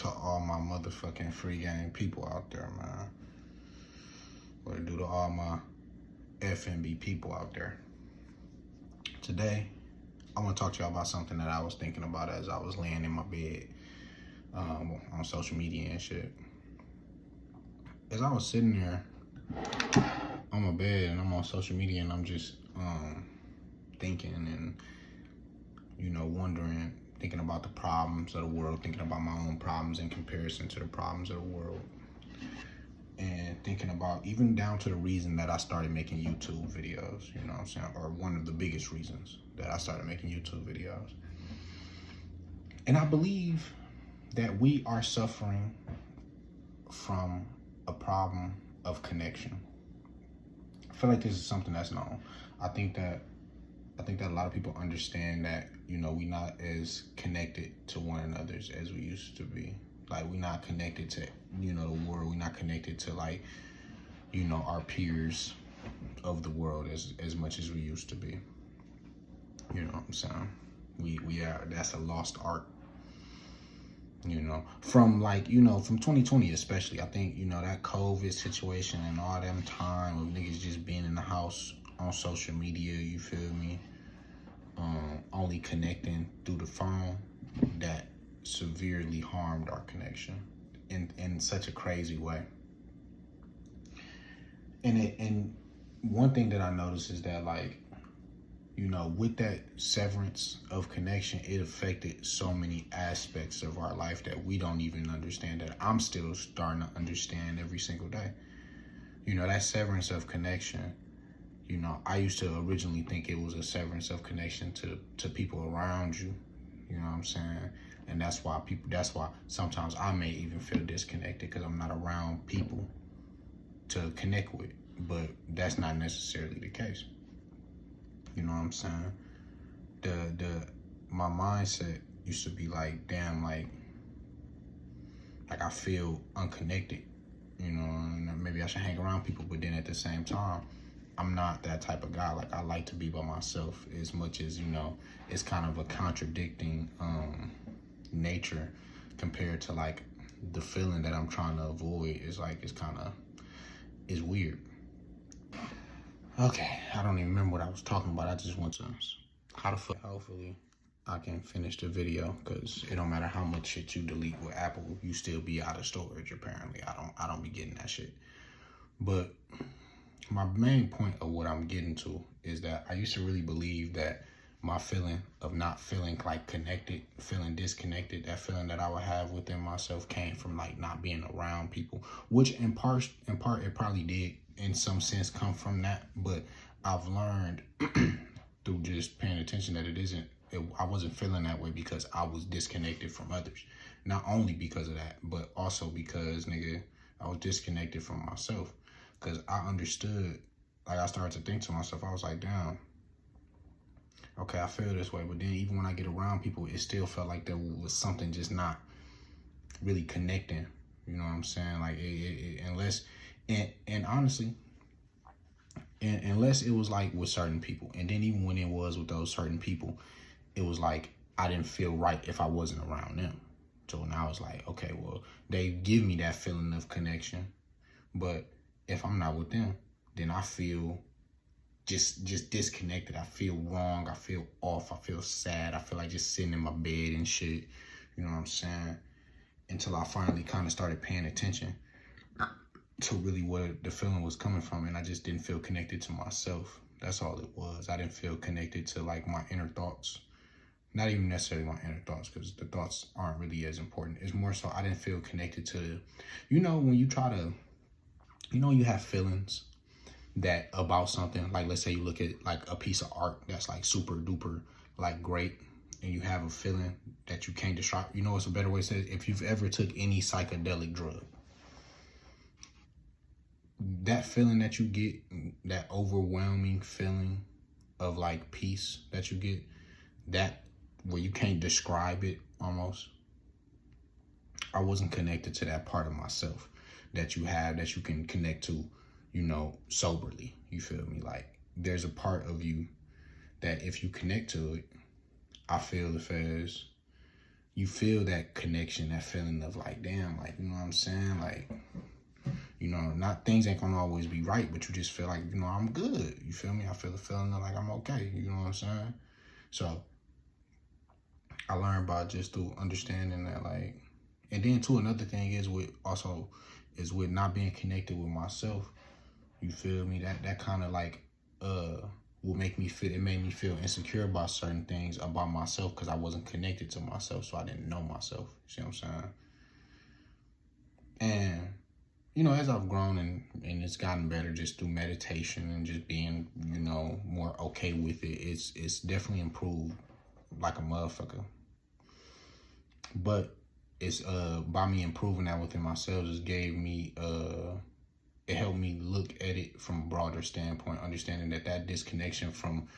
to all my motherfucking free game people out there, man. What it do to all my FNB people out there. Today, I want to talk to y'all about something that I was thinking about as I was laying in my bed on social media and shit. As I was sitting there on my bed and I'm on social media and I'm just thinking and, wondering, thinking about the problems of the world, thinking about my own problems in comparison to the problems of the world. And thinking about even down to the reason that I started making YouTube videos, you know what I'm saying? Or one of the biggest reasons that I started making YouTube videos. And I believe that we are suffering from a problem of connection. I feel like this is something that's known. I think that a lot of people understand that, we're not as connected to one another as we used to be. Like, we're not connected to, the world. We're not connected to, like, our peers of the world as much as we used to be. You know what I'm saying? We are, that's a lost art. From 2020 especially. I think, that COVID situation and all them time of niggas just being in the house on social media, you feel me? Only connecting through the phone, that severely harmed our connection in such a crazy way. And one thing that I noticed is that, like, with that severance of connection, it affected so many aspects of our life that we don't even understand, that I'm still starting to understand every single day. That severance of connection, I used to originally think it was a severance of connection to people around you. You know what I'm saying? And that's why sometimes I may even feel disconnected because I'm not around people to connect with. But that's not necessarily the case. You know what I'm saying? My mindset used to be like, damn, like I feel unconnected, and maybe I should hang around people, but then at the same time, I'm not that type of guy. Like, I like to be by myself as much as, it's kind of a contradicting nature compared to, like, the feeling that I'm trying to avoid. Is like, it's weird. Okay, I don't even remember what I was talking about. I just want to, hopefully I can finish the video, because it don't matter how much shit you delete with Apple, you still be out of storage, apparently. I don't be getting that shit. But my main point of what I'm getting to is that I used to really believe that my feeling of not feeling like connected, feeling disconnected, that feeling that I would have within myself came from, like, not being around people, which in part it probably did in some sense come from that. But I've learned through just paying attention that I wasn't feeling that way because I was disconnected from others. Not only because of that, but also because, nigga, I was disconnected from myself. Because I understood, like, I started to think to myself, I was like, damn, okay, I feel this way. But then even when I get around people, it still felt like there was something just not really connecting. You know what I'm saying? Like, unless, and honestly, unless it was like with certain people. And then even when it was with those certain people, it was like I didn't feel right if I wasn't around them. So now it's like, okay, well, they give me that feeling of connection, but if I'm not with them, then I feel just disconnected. I feel wrong. I feel off. I feel sad. I feel like just sitting in my bed and shit. You know what I'm saying? Until I finally kind of started paying attention to really where the feeling was coming from, and I just didn't feel connected to myself. That's all it was. I didn't feel connected to, like, my inner thoughts. Not even necessarily my inner thoughts, because the thoughts aren't really as important. It's more so I didn't feel connected to, when you try to, you have feelings that about something, like, let's say you look at, like, a piece of art that's, like, super duper, like, great, and you have a feeling that you can't describe. It's a better way to say it. If you've ever took any psychedelic drug, that feeling that you get, that overwhelming feeling of, like, peace that you get, that where you can't describe it almost, I wasn't connected to that part of myself that you have, that you can connect to, soberly. You feel me? Like, there's a part of you that if you connect to it, I feel as you feel that connection, that feeling of like, damn, like, you know what I'm saying? Like, you know, not things ain't gonna always be right, but you just feel like, you know, I'm good. You feel me? I feel the feeling of like I'm okay. You know what I'm saying? So I learned by just through understanding that, like, and then too, another thing is with not being connected with myself. You feel me? That kind of like will make me feel, it made me feel insecure about certain things about myself because I wasn't connected to myself, so I didn't know myself. You see what I'm saying? And you know, as I've grown and it's gotten better just through meditation and just being, you know, more okay with it, it's definitely improved like a motherfucker. But it's by me improving that within myself just gave me it helped me look at it from a broader standpoint, understanding that disconnection from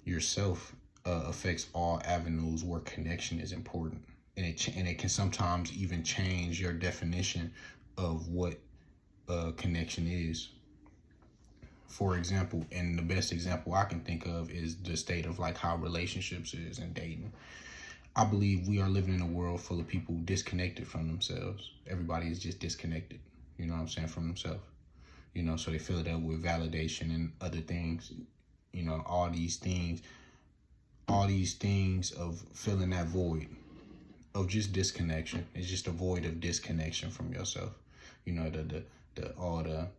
yourself affects all avenues where connection is important, and it can sometimes even change your definition of what connection is. For example, and the best example I can think of is the state of like how relationships is and dating. I believe we are living in a world full of people disconnected from themselves. Everybody is just disconnected, you know what I'm saying, from themselves. You know, so they fill it up with validation and other things, you know, all these things of filling that void of just disconnection. It's just a void of disconnection from yourself. You know, the all the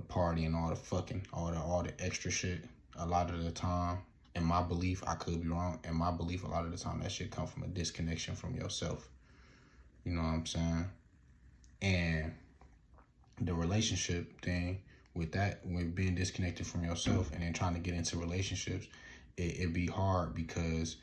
partying, all the fucking, all the extra shit. A lot of the time, in my belief, I could be wrong. In my belief, a lot of the time that shit come from a disconnection from yourself. You know what I'm saying? And the relationship thing with that, with being disconnected from yourself and then trying to get into relationships, it'd be hard because,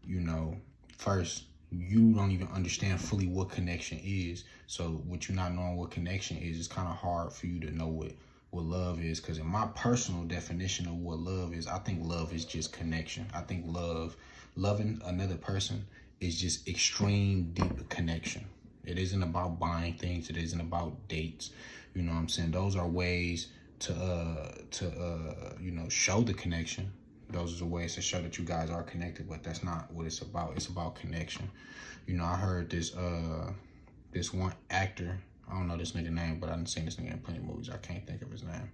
you know, first, you don't even understand fully what connection is. So with you not knowing what connection is, it's kind of hard for you to know what love is. Because in my personal definition of what love is, I think love is just connection. I think loving another person is just extreme deep connection. It isn't about buying things. It isn't about dates. You know what I'm saying? Those are ways to you know, show the connection. Those are the ways to show that you guys are connected, but that's not what it's about. It's about connection. You know, I heard this one actor, I don't know this nigga name, but I've seen this nigga in plenty of movies. I can't think of his name.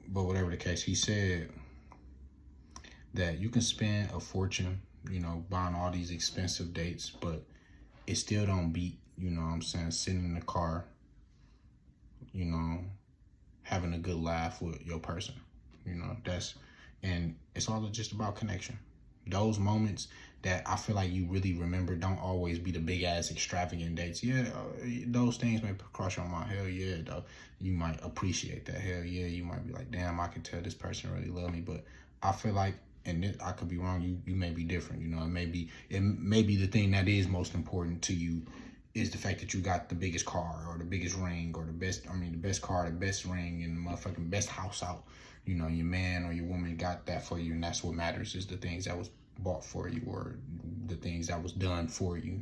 But whatever the case, he said that you can spend a fortune, you know, buying all these expensive dates, but it still don't beat, you know what I'm saying, sitting in the car, you know, having a good laugh with your person. You know, and it's all just about connection. Those moments that I feel like you really remember don't always be the big ass extravagant dates. Yeah, those things may cross your mind. Hell yeah, though. You might appreciate that. Hell yeah, you might be like, damn, I can tell this person really love me. But I feel like, and I could be wrong, you may be different. You know, it may be the thing that is most important to you is the fact that you got the biggest car or the biggest ring or the best car, the best ring, and the motherfucking best house out. You know, your man or your woman got that for you, and that's what matters, is the things that was bought for you or the things that was done for you.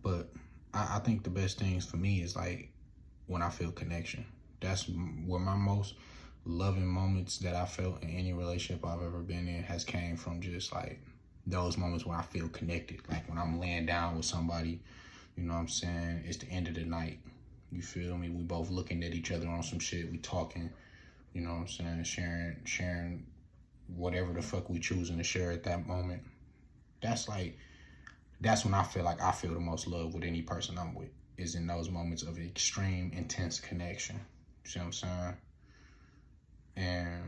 But I think the best things for me is like when I feel connection. That's where my most loving moments that I felt in any relationship I've ever been in has came from, just like those moments when I feel connected. Like when I'm laying down with somebody, you know what I'm saying? It's the end of the night. You feel me? We both looking at each other on some shit. We talking, you know what I'm saying? Sharing whatever the fuck we choosing to share at that moment. That's when I feel like I feel the most love with any person I'm with, is in those moments of extreme, intense connection. You see what I'm saying? And